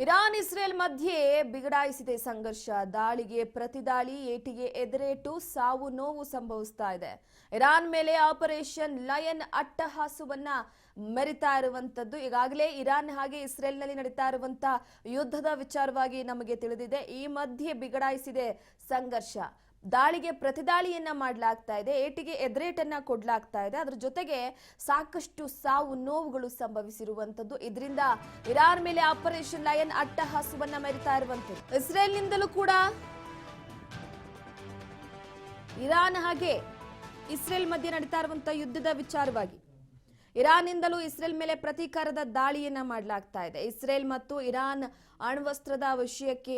Iran Israel ಮಧ್ಯೆ ಬಿಗಡಾಯಿಸಿದೆ ಸಂಘರ್ಷ. ದಾಳಿಗೆ ಪ್ರತಿದಾಳಿ, ಏಟಿಗೆ ಎದುರೇಟು, ಸಾವು ನೋವು ಸಂಭವಿಸ್ತಾ ಇದೆ. ಇರಾನ್ ಮೇಲೆ ಆಪರೇಷನ್ ಲಯನ್ ಅಟ್ಟಹಾಸವನ್ನ ಮೆರಿತಾ ಇರುವಂತದ್ದು ಈಗಾಗಲೇ ಇರಾನ್ ಹಾಗೆ ಇಸ್ರೇಲ್ನಲ್ಲಿ ನಡೀತಾ ಇರುವಂತಹ ಯುದ್ಧದ ವಿಚಾರವಾಗಿ ನಮಗೆ ತಿಳಿದಿದೆ. ಈ ಮಧ್ಯೆ ಬಿಗಡಾಯಿಸಿದೆ ಸಂಘರ್ಷ. ದಾಳಿಗೆ ಪ್ರತಿದಾಳಿಯನ್ನ ಮಾಡಲಾಗ್ತಾ ಇದೆ, ಏಟಿಗೆ ಎದುರೇಟನ್ನ ಕೊಡಲಾಗ್ತಾ ಇದೆ. ಅದರ ಜೊತೆಗೆ ಸಾಕಷ್ಟು ಸಾವು ನೋವುಗಳು ಸಂಭವಿಸಿರುವಂತದ್ದು. ಇದರಿಂದ ಇರಾನ್ ಮೇಲೆ ಆಪರೇಷನ್ ಲಯನ್ ಅಟ್ಟಹಾಸವನ್ನ ಮೆರಿತಾ ಇರುವಂತದ್ದು. ಇಸ್ರೇಲ್ನಿಂದಲೂ ಕೂಡ ಇರಾನ್ ಹಾಗೆ ಇಸ್ರೇಲ್ ಮಧ್ಯೆ ನಡೀತಾ ಇರುವಂತಹ ಯುದ್ಧದ ವಿಚಾರವಾಗಿ ಇರಾನ್ನಿಂದಲೂ ಇಸ್ರೇಲ್ ಮೇಲೆ ಪ್ರತೀಕಾರದ ದಾಳಿಯನ್ನ ಮಾಡಲಾಗ್ತಾ ಇದೆ. ಇಸ್ರೇಲ್ ಮತ್ತು ಇರಾನ್ ಅಣ್ವಸ್ತ್ರದ ವಿಷಯಕ್ಕೆ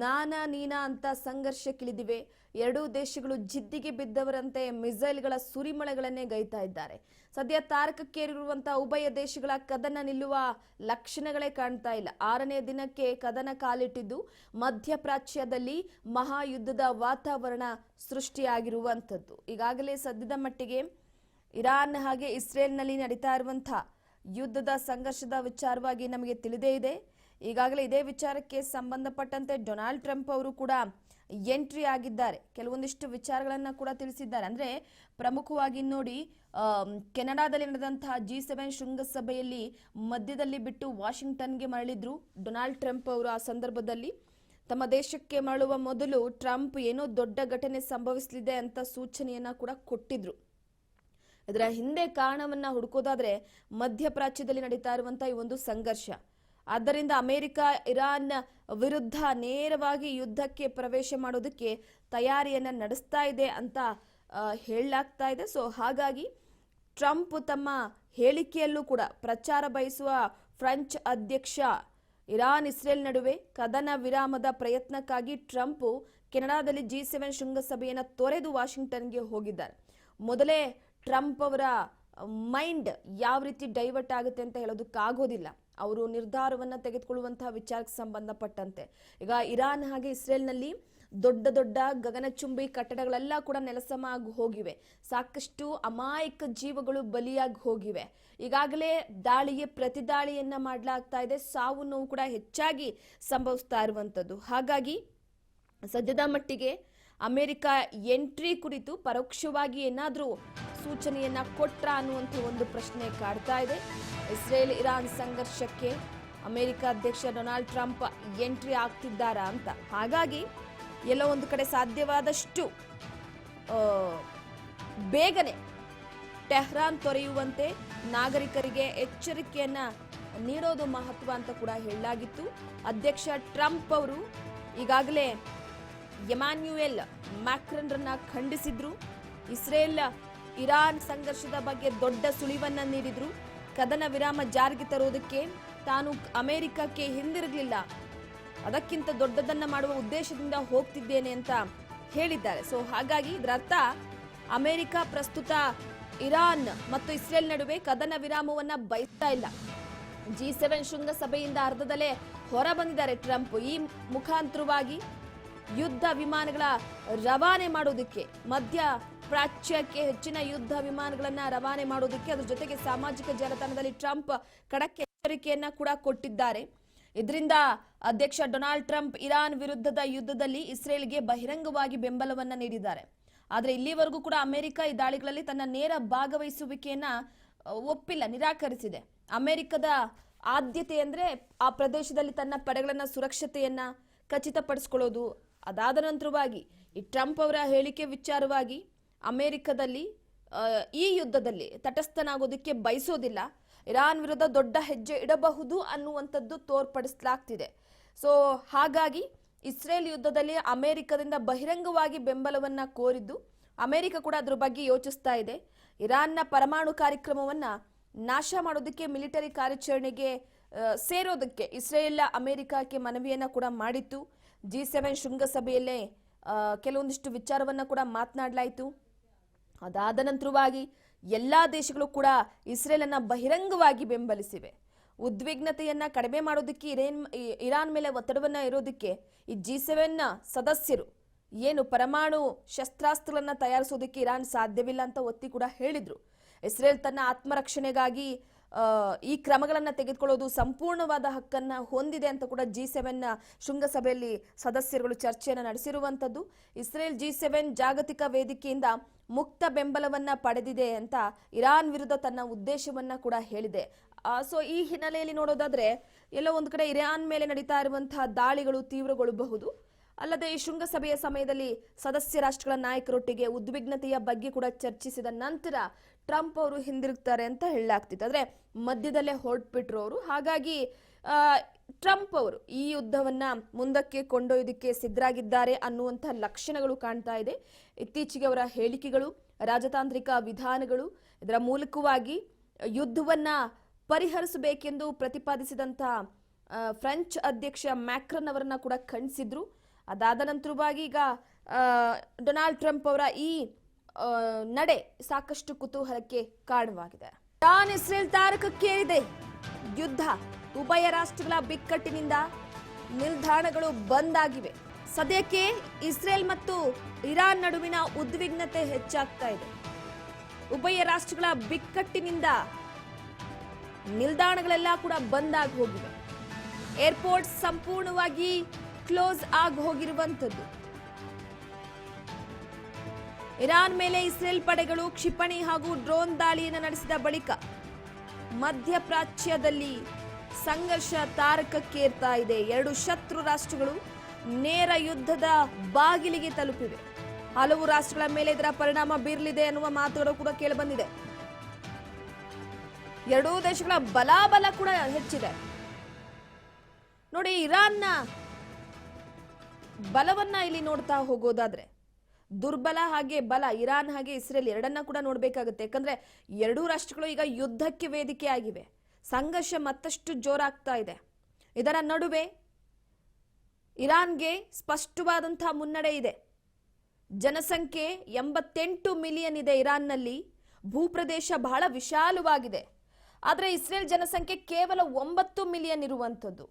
ನಾನಾ ನೀನಾ ಅಂತ ಸಂಘರ್ಷಕ್ಕಿಳಿದಿವೆ. ಎರಡೂ ದೇಶಗಳು ಜಿದ್ದಿಗೆ ಬಿದ್ದವರಂತೆ ಮಿಸೈಲ್ಗಳ ಸುರಿಮಳೆಗಳನ್ನೇ ಗೈತಾ ಇದ್ದಾರೆ. ಸದ್ಯ ತಾರಕಕ್ಕೇರಿರುವಂತಹ ಉಭಯ ದೇಶಗಳ ಕದನ ನಿಲ್ಲುವ ಲಕ್ಷಣಗಳೇ ಕಾಣ್ತಾ ಇಲ್ಲ. 6ನೇ ದಿನಕ್ಕೆ ಕದನ ಕಾಲಿಟ್ಟಿದ್ದು ಮಧ್ಯಪ್ರಾಚ್ಯದಲ್ಲಿ ಮಹಾಯುದ್ಧದ ವಾತಾವರಣ ಸೃಷ್ಟಿಯಾಗಿರುವಂಥದ್ದು. ಈಗಾಗಲೇ ಸದ್ಯದ ಮಟ್ಟಿಗೆ ಇರಾನ್ ಹಾಗೆ ಇಸ್ರೇಲ್ನಲ್ಲಿ ನಡೀತಾ ಇರುವಂತಹ ಯುದ್ಧದ ಸಂಘರ್ಷದ ವಿಚಾರವಾಗಿ ನಮಗೆ ತಿಳಿದೇ ಇದೆ. ಈಗಾಗಲೇ ಇದೇ ವಿಚಾರಕ್ಕೆ ಸಂಬಂಧಪಟ್ಟಂತೆ ಡೊನಾಲ್ಡ್ ಟ್ರಂಪ್ ಅವರು ಕೂಡ ಎಂಟ್ರಿ ಆಗಿದ್ದಾರೆ. ಕೆಲವೊಂದಿಷ್ಟು ವಿಚಾರಗಳನ್ನ ಕೂಡ ತಿಳಿಸಿದ್ದಾರೆ. ಅಂದ್ರೆ ಪ್ರಮುಖವಾಗಿ ನೋಡಿ, ಕೆನಡಾದಲ್ಲಿ ನಡೆದಂತಹ G7 ಶೃಂಗಸಭೆಯಲ್ಲಿ ಮಧ್ಯದಲ್ಲಿ ಬಿಟ್ಟು ವಾಷಿಂಗ್ಟನ್ಗೆ ಮರಳಿದ್ರು ಡೊನಾಲ್ಡ್ ಟ್ರಂಪ್ ಅವರು. ಆ ಸಂದರ್ಭದಲ್ಲಿ ತಮ್ಮ ದೇಶಕ್ಕೆ ಮರಳುವ ಮೊದಲು ಟ್ರಂಪ್ ಏನೋ ದೊಡ್ಡ ಘಟನೆ ಸಂಭವಿಸಲಿದೆ ಅಂತ ಸೂಚನೆಯನ್ನ ಕೂಡ ಕೊಟ್ಟಿದ್ರು. ಇದರ ಹಿಂದೆ ಕಾರಣವನ್ನ ಹುಡುಕೋದಾದ್ರೆ ಮಧ್ಯಪ್ರಾಚ್ಯದಲ್ಲಿ ನಡೀತಾ ಇರುವಂತಹ ಈ ಒಂದು ಸಂಘರ್ಷ. ಆದ್ದರಿಂದ ಅಮೆರಿಕ ಇರಾನ್ ವಿರುದ್ಧ ನೇರವಾಗಿ ಯುದ್ಧಕ್ಕೆ ಪ್ರವೇಶ ಮಾಡೋದಕ್ಕೆ ತಯಾರಿಯನ್ನ ನಡೆಸ್ತಾ ಇದೆ ಅಂತ ಹೇಳಲಾಗ್ತಾ ಇದೆ. ಸೊ ಹಾಗಾಗಿ ಟ್ರಂಪ್ ತಮ್ಮ ಹೇಳಿಕೆಯಲ್ಲೂ ಕೂಡ ಪ್ರಚಾರ ಬಯಸುವ ಫ್ರೆಂಚ್ ಅಧ್ಯಕ್ಷ ಇರಾನ್ ಇಸ್ರೇಲ್ ನಡುವೆ ಕದನ ವಿರಾಮದ ಪ್ರಯತ್ನಕ್ಕಾಗಿ ಟ್ರಂಪ್ ಕೆನಡಾದಲ್ಲಿ G7 ಶೃಂಗಸಭೆಯನ್ನು ತೊರೆದು ವಾಷಿಂಗ್ಟನ್ಗೆ ಹೋಗಿದ್ದಾರೆ. ಮೊದಲೇ ಟ್ರಂಪ್ ಅವರ ಮೈಂಡ್ ಯಾವ ರೀತಿ ಡೈವರ್ಟ್ ಆಗುತ್ತೆ ಅಂತ ಹೇಳೋದಕ್ಕಾಗೋದಿಲ್ಲ. ಅವರು ನಿರ್ಧಾರವನ್ನ ತೆಗೆದುಕೊಳ್ಳುವಂತಹ ವಿಚಾರಕ್ಕೆ ಸಂಬಂಧಪಟ್ಟಂತೆ ಈಗ ಇರಾನ್ ಹಾಗೆ ಇಸ್ರೇಲ್ನಲ್ಲಿ ದೊಡ್ಡ ದೊಡ್ಡ ಗಗನಚುಂಬಿ ಕಟ್ಟಡಗಳೆಲ್ಲ ಕೂಡ ನೆಲಸಮ ಆಗಿ ಹೋಗಿವೆ. ಸಾಕಷ್ಟು ಅಮಾಯಕ ಜೀವಗಳು ಬಲಿಯಾಗಿ ಹೋಗಿವೆ. ಈಗಾಗಲೇ ದಾಳಿಗೆ ಪ್ರತಿದಾಳಿಯನ್ನ ಮಾಡಲಾಗ್ತಾ ಇದೆ. ಸಾವು ನೋವು ಕೂಡ ಹೆಚ್ಚಾಗಿ ಸಂಭವಿಸ್ತಾ ಇರುವಂತದ್ದು. ಹಾಗಾಗಿ ಸದ್ಯದ ಮಟ್ಟಿಗೆ ಅಮೆರಿಕ ಎಂಟ್ರಿ ಕುರಿತು ಪರೋಕ್ಷವಾಗಿ ಏನಾದರೂ ಸೂಚನೆಯನ್ನ ಕೊಟ್ರ ಅನ್ನುವಂಥ ಒಂದು ಪ್ರಶ್ನೆ ಕಾಡ್ತಾ ಇದೆ. ಇಸ್ರೇಲ್ ಇರಾನ್ ಸಂಘರ್ಷಕ್ಕೆ ಅಮೆರಿಕ ಅಧ್ಯಕ್ಷ ಡೊನಾಲ್ಡ್ ಟ್ರಂಪ್ ಎಂಟ್ರಿ ಆಗ್ತಿದ್ದಾರಾ ಅಂತ. ಹಾಗಾಗಿ ಎಲ್ಲೋ ಒಂದು ಕಡೆ ಸಾಧ್ಯವಾದಷ್ಟು ಬೇಗನೆ ಟೆಹ್ರಾನ್ ತೊರೆಯುವಂತೆ ನಾಗರಿಕರಿಗೆ ಎಚ್ಚರಿಕೆಯನ್ನ ನೀಡೋದು ಮಹತ್ವ ಅಂತ ಕೂಡ ಹೇಳಲಾಗಿತ್ತು. ಅಧ್ಯಕ್ಷ ಟ್ರಂಪ್ ಅವರು ಈಗಾಗಲೇ ಎಮಾನ್ಯುಯಲ್ ಮ್ಯಾಕ್ರನ್ರನ್ನ ಖಂಡಿಸಿದ್ರು. ಇಸ್ರೇಲ್ ಇರಾನ್ ಸಂಘರ್ಷದ ಬಗ್ಗೆ ದೊಡ್ಡ ಸುಳಿವನ್ನ ನೀಡಿದ್ರು. ಕದನ ವಿರಾಮ ಜಾರಿಗೆ ತರೋದಕ್ಕೆ ತಾನು ಅಮೆರಿಕಕ್ಕೆ ಹಿಂದಿರುಗಲಿಲ್ಲ, ಅದಕ್ಕಿಂತ ದೊಡ್ಡದನ್ನ ಮಾಡುವ ಉದ್ದೇಶದಿಂದ ಹೋಗ್ತಿದ್ದೇನೆ ಅಂತ ಹೇಳಿದ್ದಾರೆ. ಸೊ ಹಾಗಾಗಿ ಇದರ ಅರ್ಥ ಅಮೆರಿಕ ಪ್ರಸ್ತುತ ಇರಾನ್ ಮತ್ತು ಇಸ್ರೇಲ್ ನಡುವೆ ಕದನ ವಿರಾಮವನ್ನ ಬಯಸ್ತಾ ಇಲ್ಲ. G7 ಶೃಂಗಸಭೆಯಿಂದ ಅರ್ಧದಲ್ಲೇ ಹೊರ ಬಂದಿದ್ದಾರೆ ಟ್ರಂಪ್. ಈ ಮುಖಾಂತರವಾಗಿ ಯುದ್ಧ ವಿಮಾನಗಳ ರವಾನೆ ಮಾಡೋದಕ್ಕೆ, ಮಧ್ಯ ಪ್ರಾಚ್ಯಕ್ಕೆ ಹೆಚ್ಚಿನ ಯುದ್ಧ ವಿಮಾನಗಳನ್ನ ರವಾನೆ ಮಾಡೋದಕ್ಕೆ, ಅದ್ರ ಜೊತೆಗೆ ಸಾಮಾಜಿಕ ಜಾಲತಾಣದಲ್ಲಿ ಟ್ರಂಪ್ ಖಡಕ್ ಎಚ್ಚರಿಕೆಯನ್ನ ಕೂಡ ಕೊಟ್ಟಿದ್ದಾರೆ. ಇದರಿಂದ ಅಧ್ಯಕ್ಷ ಡೊನಾಲ್ಡ್ ಟ್ರಂಪ್ ಇರಾನ್ ವಿರುದ್ಧದ ಯುದ್ಧದಲ್ಲಿ ಇಸ್ರೇಲ್ಗೆ ಬಹಿರಂಗವಾಗಿ ಬೆಂಬಲವನ್ನ ನೀಡಿದ್ದಾರೆ. ಆದ್ರೆ ಇಲ್ಲಿವರೆಗೂ ಕೂಡ ಅಮೆರಿಕ ಈ ದಾಳಿಗಳಲ್ಲಿ ತನ್ನ ನೇರ ಭಾಗವಹಿಸುವಿಕೆಯನ್ನ ಒಪ್ಪಿಲ್ಲ, ನಿರಾಕರಿಸಿದೆ. ಅಮೆರಿಕದ ಆದ್ಯತೆ ಅಂದ್ರೆ ಆ ಪ್ರದೇಶದಲ್ಲಿ ತನ್ನ ಪಡೆಗಳನ್ನ ಸುರಕ್ಷತೆಯನ್ನ ಖಚಿತಪಡಿಸಿಕೊಳ್ಳೋದು. ಅದಾದ ನಂತರವಾಗಿ ಈ ಟ್ರಂಪ್ ಅವರ ಹೇಳಿಕೆ ವಿಚಾರವಾಗಿ ಅಮೆರಿಕದಲ್ಲಿ ಈ ಯುದ್ಧದಲ್ಲಿ ತಟಸ್ಥನಾಗೋದಕ್ಕೆ ಬಯಸೋದಿಲ್ಲ, ಇರಾನ್ ವಿರುದ್ಧ ದೊಡ್ಡ ಹೆಜ್ಜೆ ಇಡಬಹುದು ಅನ್ನುವಂಥದ್ದು ತೋರ್ಪಡಿಸಲಾಗ್ತಿದೆ. ಸೊ ಹಾಗಾಗಿ ಇಸ್ರೇಲ್ ಯುದ್ಧದಲ್ಲಿ ಅಮೆರಿಕದಿಂದ ಬಹಿರಂಗವಾಗಿ ಬೆಂಬಲವನ್ನ ಕೋರಿದ್ದು ಅಮೆರಿಕ ಕೂಡ ಅದ್ರ ಬಗ್ಗೆ ಯೋಚಿಸ್ತಾ ಇದೆ. ಇರಾನ್ನ ಪರಮಾಣು ಕಾರ್ಯಕ್ರಮವನ್ನ ನಾಶ ಮಾಡೋದಕ್ಕೆ, ಮಿಲಿಟರಿ ಕಾರ್ಯಾಚರಣೆಗೆ ಸೇರೋದಕ್ಕೆ ಇಸ್ರೇಲ್ ಅಮೆರಿಕಕ್ಕೆ ಮನವಿಯನ್ನ ಕೂಡ ಮಾಡಿತ್ತು. G7 ಶೃಂಗಸಭೆಯಲ್ಲೇ ಕೆಲವೊಂದಿಷ್ಟು ವಿಚಾರವನ್ನ ಕೂಡ ಮಾತನಾಡಲಾಯಿತು. ಅದಾದ ನಂತರವಾಗಿ ಎಲ್ಲಾ ದೇಶಗಳು ಕೂಡ ಇಸ್ರೇಲ್ ಅನ್ನ ಬಹಿರಂಗವಾಗಿ ಬೆಂಬಲಿಸಿವೆ. ಉದ್ವಿಗ್ನತೆಯನ್ನ ಕಡಿಮೆ ಮಾಡೋದಕ್ಕೆ, ಇರಾನ್ ಮೇಲೆ ಒತ್ತಡವನ್ನ ಇರೋದಕ್ಕೆ ಈ G7 ಸದಸ್ಯರು ಏನು ಪರಮಾಣು ಶಸ್ತ್ರಾಸ್ತ್ರಗಳನ್ನ ತಯಾರಿಸೋದಕ್ಕೆ ಇರಾನ್ ಸಾಧ್ಯವಿಲ್ಲ ಅಂತ ಒತ್ತಿ ಕೂಡ ಹೇಳಿದ್ರು. ಇಸ್ರೇಲ್ ತನ್ನ ಆತ್ಮರಕ್ಷಣೆಗಾಗಿ ಈ ಕ್ರಮಗಳನ್ನು ತೆಗೆದುಕೊಳ್ಳೋದು ಸಂಪೂರ್ಣವಾದ ಹಕ್ಕನ್ನ ಹೊಂದಿದೆ ಅಂತ ಕೂಡ G7 ಶೃಂಗಸಭೆಯಲ್ಲಿ ಸದಸ್ಯರುಗಳು ಚರ್ಚೆಯನ್ನು ನಡೆಸಿರುವಂತದ್ದು. ಇಸ್ರೇಲ್ G7 ಜಾಗತಿಕ ವೇದಿಕೆಯಿಂದ ಮುಕ್ತ ಬೆಂಬಲವನ್ನ ಪಡೆದಿದೆ ಅಂತ ಇರಾನ್ ವಿರುದ್ಧ ತನ್ನ ಉದ್ದೇಶವನ್ನ ಕೂಡ ಹೇಳಿದೆ. ಸೊ ಈ ಹಿನ್ನೆಲೆಯಲ್ಲಿ ನೋಡೋದಾದ್ರೆ ಎಲ್ಲೋ ಒಂದು ಕಡೆ ಇರಾನ್ ಮೇಲೆ ನಡೀತಾ ಇರುವಂತಹ ದಾಳಿಗಳು ತೀವ್ರಗೊಳ್ಳಬಹುದು. ಅಲ್ಲದೆ ಈ ಶೃಂಗಸಭೆಯ ಸಮಯದಲ್ಲಿ ಸದಸ್ಯ ರಾಷ್ಟ್ರಗಳ ನಾಯಕರೊಟ್ಟಿಗೆ ಉದ್ವಿಗ್ನತೆಯ ಬಗ್ಗೆ ಕೂಡ ಚರ್ಚಿಸಿದ ನಂತರ ಟ್ರಂಪ್ ಅವರು ಹಿಂದಿರುಗ್ತಾರೆ ಅಂತ ಹೇಳಲಾಗ್ತಿತ್ತು. ಆದ್ರೆ ಮಧ್ಯದಲ್ಲೇ ಹೊರಟ್ಬಿಟ್ರು ಅವರು. ಹಾಗಾಗಿ ಟ್ರಂಪ್ ಅವರು ಈ ಯುದ್ಧವನ್ನ ಮುಂದಕ್ಕೆ ಕೊಂಡೊಯ್ಯೋದಕ್ಕೆ ಸಿದ್ಧರಾಗಿದ್ದಾರೆ ಅನ್ನುವಂಥ ಲಕ್ಷಣಗಳು ಕಾಣ್ತಾ ಇದೆ. ಇತ್ತೀಚೆಗೆ ಅವರ ಹೇಳಿಕೆಗಳು, ರಾಜತಾಂತ್ರಿಕ ವಿಧಾನಗಳು, ಇದರ ಮೂಲಕವಾಗಿ ಯುದ್ಧವನ್ನ ಪರಿಹರಿಸಬೇಕೆಂದು ಪ್ರತಿಪಾದಿಸಿದಂತ ಫ್ರೆಂಚ್ ಅಧ್ಯಕ್ಷ ಮ್ಯಾಕ್ರನ್ ಅವರನ್ನ ಕೂಡ ಖಂಡಿಸಿದ್ರು. ಅದಾದ ನಂತರವಾಗಿ ಈಗ ಡೊನಾಲ್ಡ್ ಟ್ರಂಪ್ ಅವರ ಈ ನಡೆ ಸಾಕಷ್ಟು ಕುತೂಹಲಕ್ಕೆ ಕಾರಣವಾಗಿದೆ. ಇರಾನ್ ಇಸ್ರೇಲ್ ತಾರಕಕ್ಕೇರಿದೆ ಯುದ್ಧ. ಉಭಯ ರಾಷ್ಟ್ರಗಳ ಬಿಕ್ಕಟ್ಟಿನಿಂದ ನಿಲ್ದಾಣಗಳು ಬಂದ್ ಆಗಿವೆ. ಸದ್ಯಕ್ಕೆ ಇಸ್ರೇಲ್ ಮತ್ತು ಇರಾನ್ ನಡುವಿನ ಉದ್ವಿಗ್ನತೆ ಹೆಚ್ಚಾಗ್ತಾ ಇದೆ. ಉಭಯ ರಾಷ್ಟ್ರಗಳ ಬಿಕ್ಕಟ್ಟಿನಿಂದ ನಿಲ್ದಾಣಗಳೆಲ್ಲ ಕೂಡ ಬಂದ್ ಆಗಿ ಹೋಗಿವೆ. ಏರ್ಪೋರ್ಟ್ ಸಂಪೂರ್ಣವಾಗಿ ಕ್ಲೋಸ್ ಆಗಿ ಹೋಗಿರುವಂತದ್ದು. ಇರಾನ್ ಮೇಲೆ ಇಸ್ರೇಲ್ ಪಡೆಗಳು ಕ್ಷಿಪಣಿ ಹಾಗೂ ಡ್ರೋನ್ ದಾಳಿಯನ್ನು ನಡೆಸಿದ ಬಳಿಕ ಮಧ್ಯಪ್ರಾಚ್ಯದಲ್ಲಿ ಸಂಘರ್ಷ ತಾರಕಕ್ಕೇರ್ತಾ ಇದೆ. ಎರಡು ಶತ್ರು ರಾಷ್ಟ್ರಗಳು ನೇರ ಯುದ್ಧದ ಬಾಗಿಲಿಗೆ ತಲುಪಿವೆ. ಹಲವು ರಾಷ್ಟ್ರಗಳ ಮೇಲೆ ಇದರ ಪರಿಣಾಮ ಬೀರಲಿದೆ ಅನ್ನುವ ಮಾತುಗಳು ಕೂಡ ಕೇಳಿಬಂದಿದೆ. ಎರಡೂ ದೇಶಗಳ ಬಲಾಬಲ ಕೂಡ ಹೆಚ್ಚಿದೆ. ನೋಡಿ, ಇರಾನ್ನ ಬಲವನ್ನ ಇಲ್ಲಿ ನೋಡ್ತಾ ಹೋಗೋದಾದ್ರೆ ದುರ್ಬಲ ಹಾಗೆ ಬಲ, ಇರಾನ್ ಹಾಗೆ ಇಸ್ರೇಲ್ ಎರಡನ್ನ ಕೂಡ ನೋಡ್ಬೇಕಾಗುತ್ತೆ. ಯಾಕಂದ್ರೆ ಎರಡೂ ರಾಷ್ಟ್ರಗಳು ಈಗ ಯುದ್ಧಕ್ಕೆ ವೇದಿಕೆ ಆಗಿವೆ. ಸಂಘರ್ಷ ಮತ್ತಷ್ಟು ಜೋರಾಗ್ತಾ ಇದೆ. ಇದರ ನಡುವೆ ಇರಾನ್ಗೆ ಸ್ಪಷ್ಟವಾದಂತಹ ಮುನ್ನಡೆ ಇದೆ. ಜನಸಂಖ್ಯೆ 88 ಮಿಲಿಯನ್ ಇದೆ ಇರಾನ್ನಲ್ಲಿ. ಭೂಪ್ರದೇಶ ಬಹಳ ವಿಶಾಲವಾಗಿದೆ. ಆದರೆ ಇಸ್ರೇಲ್ ಜನಸಂಖ್ಯೆ ಕೇವಲ 9 ಮಿಲಿಯನ್ ಇರುವಂಥದ್ದು.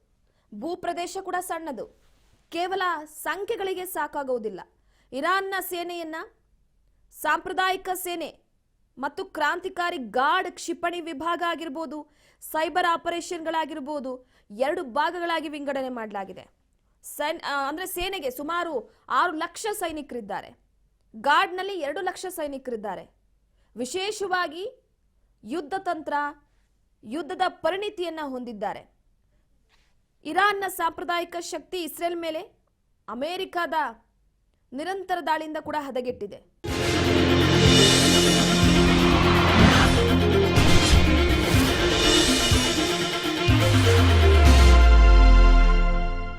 ಭೂಪ್ರದೇಶ ಕೂಡ ಸಣ್ಣದು. ಕೇವಲ ಸಂಖ್ಯೆಗಳಿಗೆ ಸಾಕಾಗುವುದಿಲ್ಲ. ಇರಾನ್ನ ಸೇನೆಯನ್ನ ಸಾಂಪ್ರದಾಯಿಕ ಸೇನೆ ಮತ್ತು ಕ್ರಾಂತಿಕಾರಿ ಗಾರ್ಡ್ ಕ್ಷಿಪಣಿ ವಿಭಾಗ ಆಗಿರ್ಬೋದು, ಸೈಬರ್ ಆಪರೇಷನ್ಗಳಾಗಿರ್ಬೋದು, ಎರಡು ಭಾಗಗಳಾಗಿ ವಿಂಗಡಣೆ ಮಾಡಲಾಗಿದೆ. ಅಂದ್ರೆ ಸೇನೆಗೆ ಸುಮಾರು 6 ಲಕ್ಷ ಸೈನಿಕರಿದ್ದಾರೆ. ಗಾರ್ಡ್ನಲ್ಲಿ 2 ಲಕ್ಷ ಸೈನಿಕರಿದ್ದಾರೆ. ವಿಶೇಷವಾಗಿ ಯುದ್ಧ ತಂತ್ರ, ಯುದ್ಧದ ಪರಿಣಿತಿಯನ್ನ ಹೊಂದಿದ್ದಾರೆ. ಇರಾನ್ನ ಸಾಂಪ್ರದಾಯಿಕ ಶಕ್ತಿ ಇಸ್ರೇಲ್ ಮೇಲೆ ಅಮೆರಿಕದ ನಿರಂತರ ದಾಳಿಯಿಂದ ಕೂಡ ಹದಗೆಟ್ಟಿದೆ.